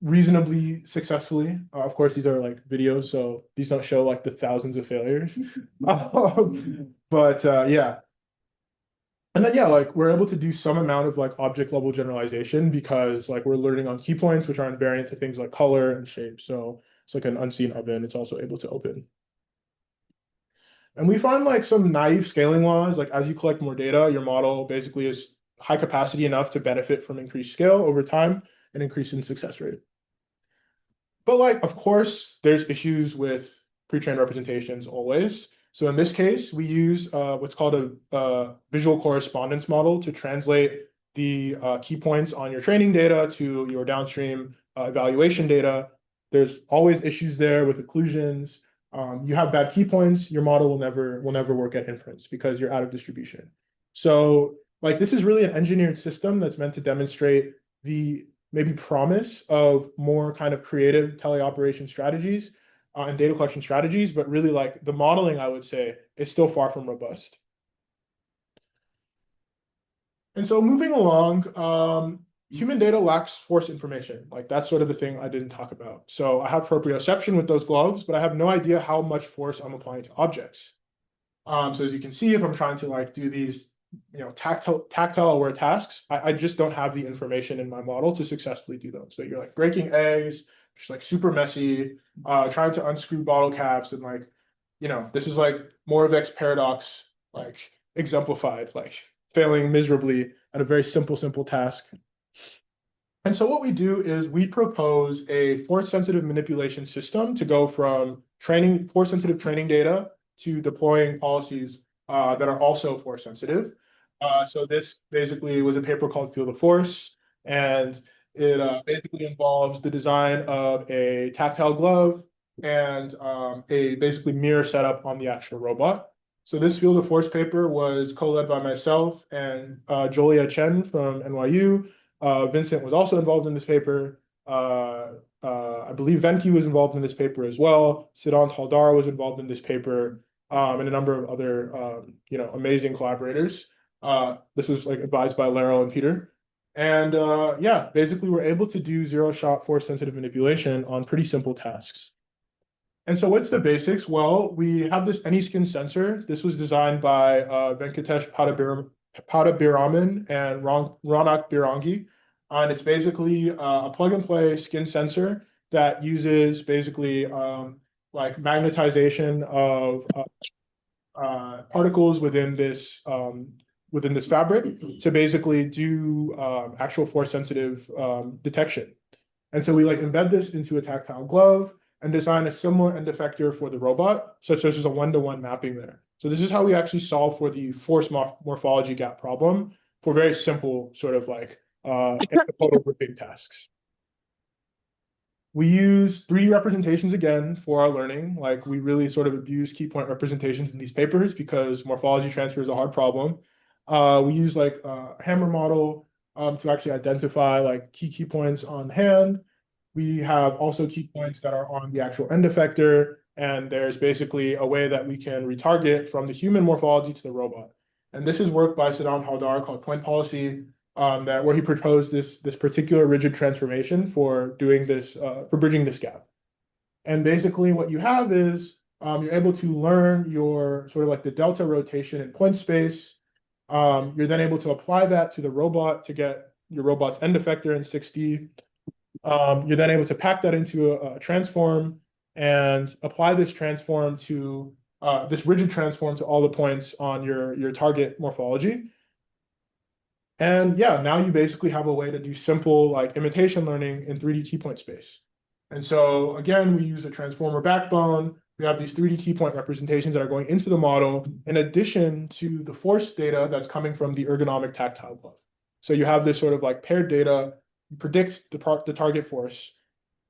reasonably successfully. Of course, these are like videos, so these don't show like the thousands of failures. But yeah. And then, yeah, like we're able to do some amount of like object level generalization because like we're learning on key points, which are invariant to things like color and shape. So it's like an unseen oven. It's also able to open. And we find like some naive scaling laws, like as you collect more data, your model basically is high capacity enough to benefit from increased scale over time and increase in success rate. But like, of course, there's issues with pre-trained representations always. So in this case, we use what's called a visual correspondence model to translate the key points on your training data to your downstream evaluation data. There's always issues there with occlusions. You have bad key points, your model will never work at inference because you're out of distribution. So like this is really an engineered system that's meant to demonstrate the maybe promise of more kind of creative teleoperation strategies and data collection strategies, but really like the modeling, I would say, is still far from robust. And so moving along, human data lacks force information. Like that's sort of the thing I didn't talk about. So I have proprioception with those gloves, but I have no idea how much force I'm applying to objects. So as you can see, if I'm trying to like do these, tactile-aware tasks, I just don't have the information in my model to successfully do them. So you're like breaking eggs, just like super messy, trying to unscrew bottle caps, and like, this is like Moravec's paradox, like exemplified, like failing miserably at a very simple task. And so what we do is we propose a force-sensitive manipulation system to go from force-sensitive training data to deploying policies that are also force sensitive. So this basically was a paper called Field of Force, and it basically involves the design of a tactile glove and a basically mirror setup on the actual robot. So this Field of Force paper was co-led by myself and Jolia Chen from NYU, Vincent was also involved in this paper. I believe Venki was involved in this paper as well. Siddhant Haldar was involved in this paper, and a number of other, amazing collaborators. This was like advised by Lerrel and Pieter. And yeah, basically we're able to do zero-shot force-sensitive manipulation on pretty simple tasks. And so what's the basics? Well, we have this AnySkin sensor. This was designed by Venkatesh Padabiraman and Ronak Birangi. And it's basically a plug-and-play skin sensor that uses basically like magnetization of particles within this fabric to basically do actual force-sensitive detection. And so we like embed this into a tactile glove and design a similar end effector for the robot, such that there's a one-to-one mapping there. So this is how we actually solve for the force morphology gap problem for very simple sort of like anthropodal grouping tasks. We use 3D representations again for our learning. Like we really sort of abuse key point representations in these papers because morphology transfer is a hard problem. We use like a hammer model to actually identify like key points on hand. We have also key points that are on the actual end effector, and there's basically a way that we can retarget from the human morphology to the robot. And this is work by Siddhant Haldar called point policy, where he proposed this particular rigid transformation for doing this, for bridging this gap. And basically what you have is you're able to learn your sort of like the delta rotation in point space. You're then able to apply that to the robot to get your robot's end effector in 6D. You're then able to pack that into a transform and apply this transform to this rigid transform to all the points on your target morphology. And yeah, now you basically have a way to do simple like imitation learning in 3D key point space. And so again, we use a transformer backbone. We have these 3D key point representations that are going into the model in addition to the force data that's coming from the ergonomic tactile glove. So you have this sort of like paired data, you predict the target force.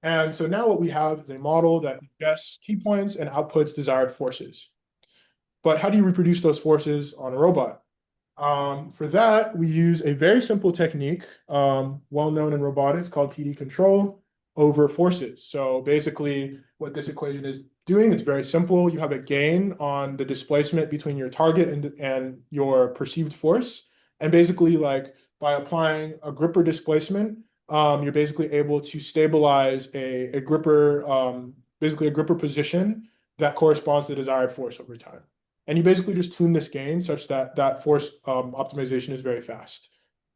And so now what we have is a model that ingests key points and outputs desired forces. But how do you reproduce those forces on a robot? For that, we use a very simple technique, well known in robotics called PD control over forces. So basically what this equation is doing, it's very simple. You have a gain on the displacement between your target and your perceived force. And basically like by applying a gripper displacement, you're basically able to stabilize a gripper, basically a gripper position that corresponds to the desired force over time. And you basically just tune this gain such that that force optimization is very fast.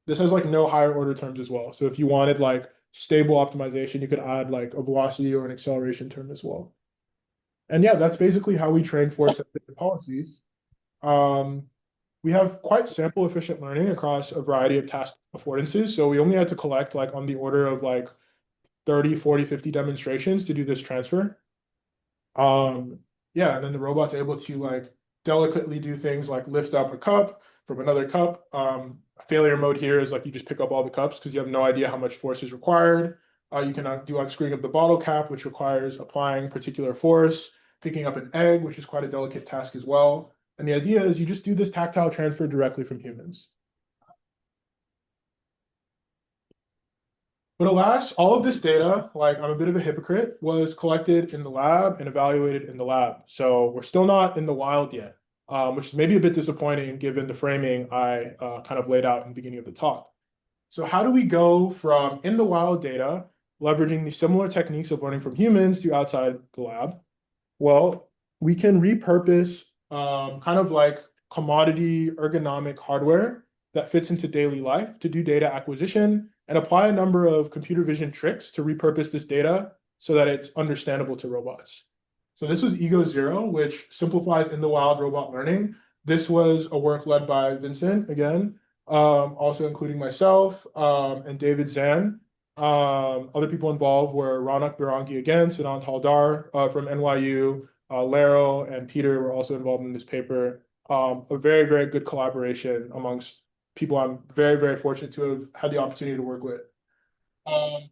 This has like no higher order terms as well. So if you wanted like stable optimization, you could add like a velocity or an acceleration term as well. And yeah, that's basically how we train force-sensitive policies. We have quite sample efficient learning across a variety of task affordances. So we only had to collect like on the order of like 30, 40, 50 demonstrations to do this transfer. Yeah, and then the robot's able to like delicately do things like lift up a cup from another cup. Failure mode here is like you just pick up all the cups because you have no idea how much force is required. You can do unscrewing of the bottle cap, which requires applying particular force, picking up an egg, which is quite a delicate task as well. And the idea is you just do this tactile transfer directly from humans. But alas, all of this data, like I'm a bit of a hypocrite, was collected in the lab and evaluated in the lab. So we're still not in the wild yet, which is maybe a bit disappointing given the framing I kind of laid out in the beginning of the talk. So how do we go from in the wild data, leveraging the similar techniques of learning from humans to outside the lab? Well, we can repurpose kind of like commodity ergonomic hardware that fits into daily life to do data acquisition and apply a number of computer vision tricks to repurpose this data so that it's understandable to robots. So this was Ego Zero, which simplifies in the wild robot learning. This was a work led by Vincent, again, also including myself and David Zan. Other people involved were Ronak Birangi again, Siddhant Haldar from NYU, Lerrel and Pieter were also involved in this paper. A very, very good collaboration amongst people I'm very, very fortunate to have had the opportunity to work with.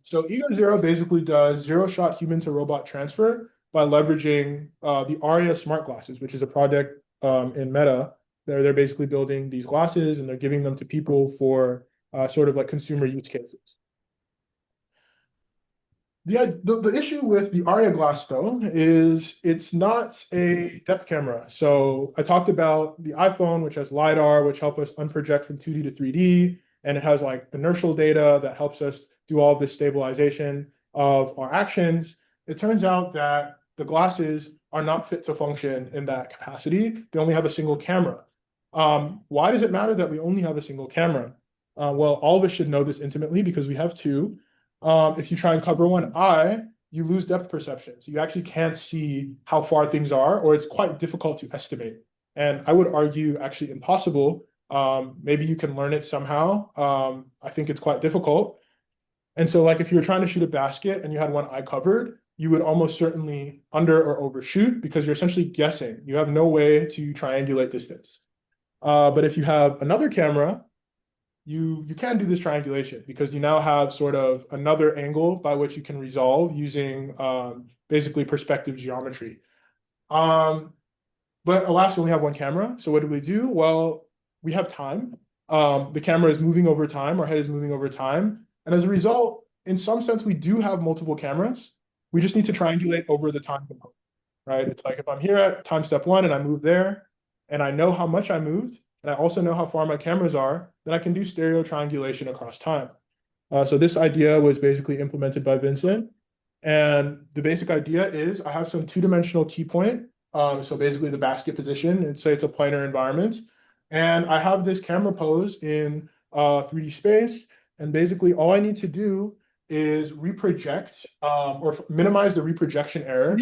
So Ego Zero basically does zero-shot human-to-robot transfer by leveraging the Aria smart glasses, which is a project in Meta. They're basically building these glasses and they're giving them to people for sort of like consumer use cases. The issue with the Aria glass though is it's not a depth camera. So I talked about the iPhone, which has LiDAR, which help us unproject from 2D to 3D, and it has like inertial data that helps us do all of this stabilization of our actions. It turns out that the glasses are not fit to function in that capacity. They only have a single camera. Why does it matter that we only have a single camera? Well, all of us should know this intimately because we have two. If you try and cover one eye, you lose depth perception. So you actually can't see how far things are, or it's quite difficult to estimate. And I would argue actually impossible. Maybe you can learn it somehow. I think it's quite difficult. And so like if you were trying to shoot a basket and you had one eye covered, you would almost certainly under or overshoot because you're essentially guessing. You have no way to triangulate distance. But if you have another camera, you can do this triangulation because you now have sort of another angle by which you can resolve using basically perspective geometry. But alas, we only have one camera. So what do? Well, we have time. The camera is moving over time. Our head is moving over time. And as a result, in some sense, we do have multiple cameras. We just need to triangulate over the time component, right? It's like if I'm here at time step 1 and I move there, and I know how much I moved, and I also know how far my cameras are, then I can do stereo triangulation across time. So this idea was basically implemented by Vincent. And the basic idea is I have some two-dimensional key point. So basically the basket position, and say it's a planar environment. And I have this camera pose in 3D space. And basically all I need to do is reproject or minimize the reprojection error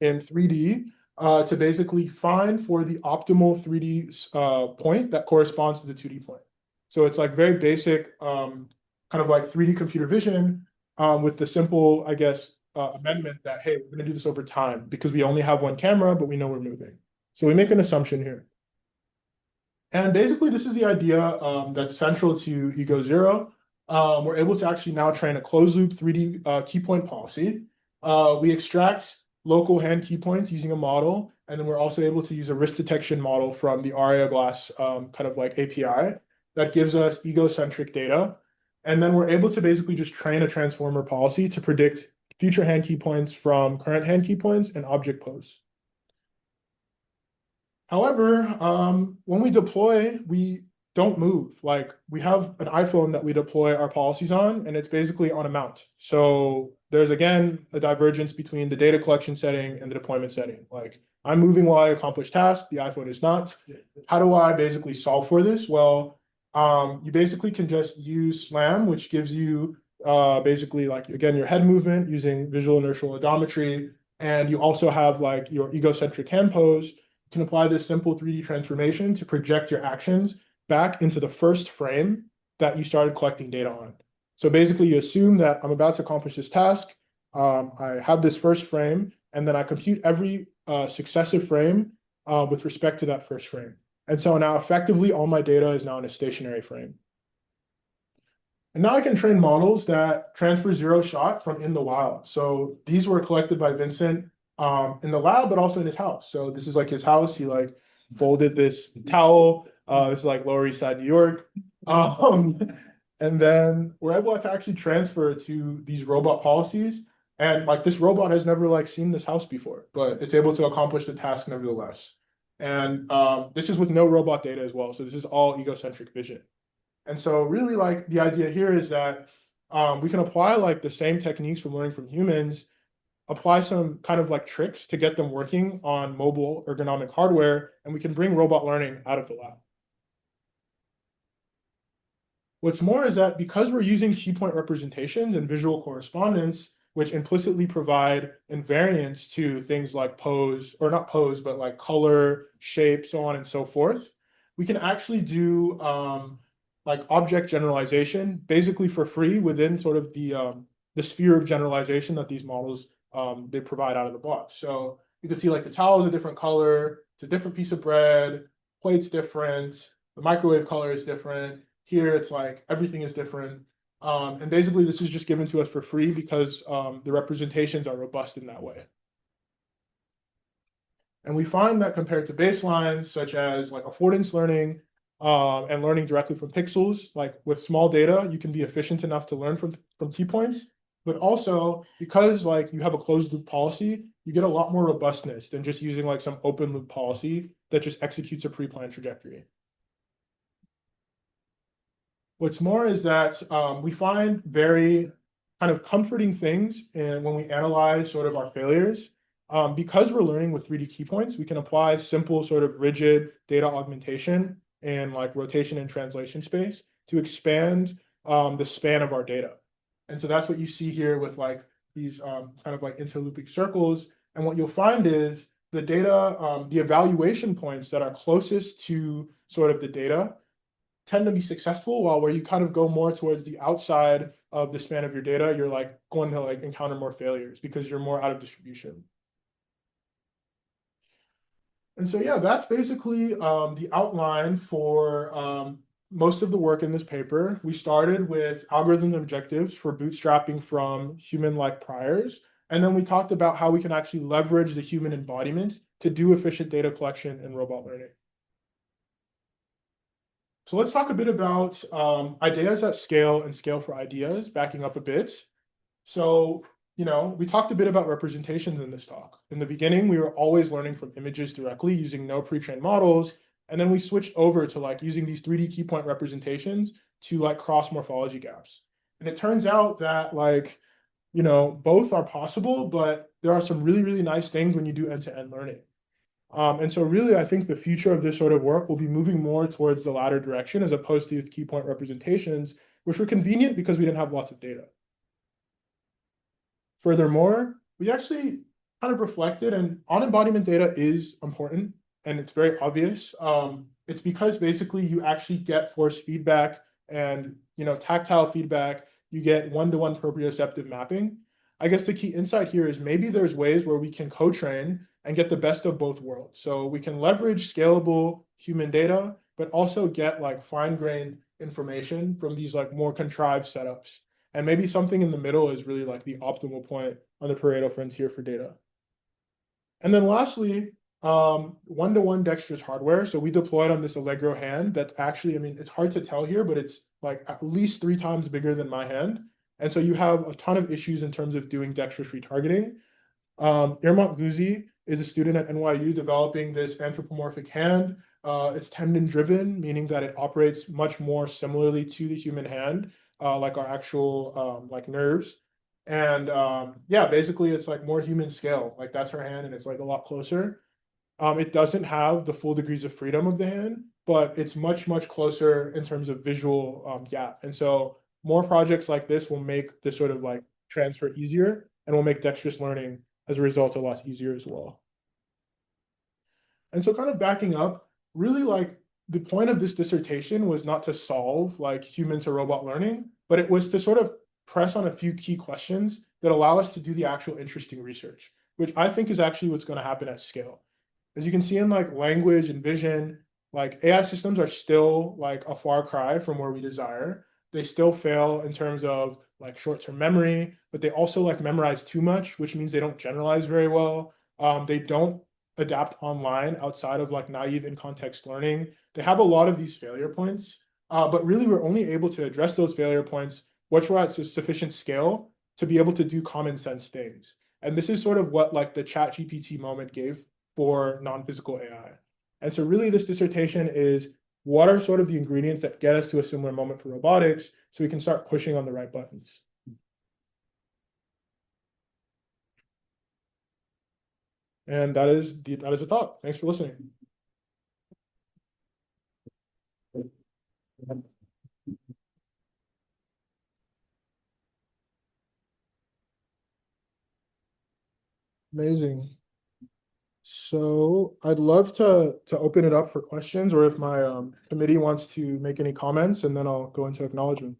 in 3D to basically find for the optimal 3D point that corresponds to the 2D point. So it's like very basic, kind of like 3D computer vision with the simple, I guess, amendment that, hey, we're going to do this over time because we only have one camera, but we know we're moving. So we make an assumption here. And basically, this is the idea that's central to Ego Zero. We're able to actually now train a closed loop 3D key point policy. We extract local hand key points using a model, and then we're also able to use a risk detection model from the Aria Glass kind of like API that gives us egocentric data. And then we're able to basically just train a transformer policy to predict future hand key points from current hand key points and object pose. However, when we deploy, we don't move. Like we have an iPhone that we deploy our policies on, and it's basically on a mount. So there's again a divergence between the data collection setting and the deployment setting. Like I'm moving while I accomplish tasks, the iPhone is not. How do I basically solve for this? Well, you basically can just use SLAM, which gives you basically like, again, your head movement using visual inertial odometry. And you also have like your egocentric hand pose. You can apply this simple 3D transformation to project your actions back into the first frame that you started collecting data on. So basically you assume that I'm about to accomplish this task. I have this first frame, and then I compute every successive frame with respect to that first frame. And so now effectively all my data is now in a stationary frame. And now I can train models that transfer zero shot from in the wild. So these were collected by Vincent in the lab, but also in his house. So this is like his house. He like folded this towel. This is like Lower East Side, New York. And then we're able to actually transfer to these robot policies. And like this robot has never like seen this house before, but it's able to accomplish the task nevertheless. And this is with no robot data as well. So this is all egocentric vision. And so really like the idea here is that we can apply like the same techniques from learning from humans, apply some kind of like tricks to get them working on mobile ergonomic hardware, and we can bring robot learning out of the lab. What's more is that because we're using key point representations and visual correspondence, which implicitly provide invariance to things like pose, or not pose, but like color, shape, so on and so forth, we can actually do like object generalization basically for free within sort of the sphere of generalization that these models they provide out of the box. So you can see like the towel is a different color, it's a different piece of bread, plate's different, the microwave color is different. Here it's like everything is different. And basically this is just given to us for free because the representations are robust in that way. And we find that compared to baselines such as like affordance learning, and learning directly from pixels. Like with small data, you can be efficient enough to learn from key points, but also because like you have a closed loop policy, you get a lot more robustness than just using like some open loop policy that just executes a pre-planned trajectory. What's more is that we find very kind of comforting things and when we analyze sort of our failures. Because we're learning with 3D key points, we can apply simple sort of rigid data augmentation and like rotation and translation space to expand the span of our data. And so that's what you see here with like these kind of like interlooping circles. And what you'll find is the data, the evaluation points that are closest to sort of the data tend to be successful, while where you kind of go more towards the outside of the span of your data, you're like going to like encounter more failures because you're more out of distribution. And so, yeah, that's basically the outline for most of the work in this paper. We started with algorithms and objectives for bootstrapping from human-like priors. And then we talked about how we can actually leverage the human embodiment to do efficient data collection and robot learning. So let's talk a bit about ideas at scale and scale for ideas, backing up a bit. So, we talked a bit about representations in this talk. In the beginning, we were always learning from images directly using no pre-trained models. And then we switched over to like using these 3D key point representations to like cross morphology gaps. And it turns out that like, both are possible, but there are some really, really nice things when you do end-to-end learning. And so really, I think the future of this sort of work will be moving more towards the latter direction as opposed to key point representations, which were convenient because we didn't have lots of data. Furthermore, we actually kind of reflected, and on-embodiment data is important, and it's very obvious. It's because basically you actually get force feedback and tactile feedback. You get one-to-one proprioceptive mapping. I guess the key insight here is maybe there's ways where we can co-train and get the best of both worlds. So we can leverage scalable human data, but also get like fine-grained information from these like more contrived setups. And maybe something in the middle is really like the optimal point on the Pareto frontier for data. And then lastly, one-to-one dexterous hardware. So we deployed on this Allegro hand that actually, I mean, it's hard to tell here, but it's like at least 3 times bigger than my hand. And so you have a ton of issues in terms of doing dexterous retargeting. Irmak Guzi is a student at NYU developing this anthropomorphic hand. It's tendon-driven, meaning that it operates much more similarly to the human hand, like our actual like nerves. And yeah, basically it's like more human scale. Like that's her hand and it's like a lot closer. It doesn't have the full degrees of freedom of the hand, but it's much, much closer in terms of visual gap. And so more projects like this will make this sort of like transfer easier and will make dexterous learning as a result a lot easier as well. And so kind of backing up, really like the point of this dissertation was not to solve like human to robot learning, but it was to sort of press on a few key questions that allow us to do the actual interesting research, which I think is actually what's going to happen at scale. As you can see in like language and vision, like AI systems are still like a far cry from where we desire. They still fail in terms of like short-term memory, but they also like memorize too much, which means they don't generalize very well. They don't adapt online outside of like naive in-context learning. They have a lot of these failure points, but really we're only able to address those failure points which we're at sufficient scale to be able to do common sense things. And this is sort of what like the ChatGPT moment gave for non-physical AI. And so really this dissertation is what are sort of the ingredients that get us to a similar moment for robotics so we can start pushing on the right buttons. And that is the talk. Thanks for listening. Amazing. So I'd love to open it up for questions, or if my committee wants to make any comments, and then I'll go into acknowledgement.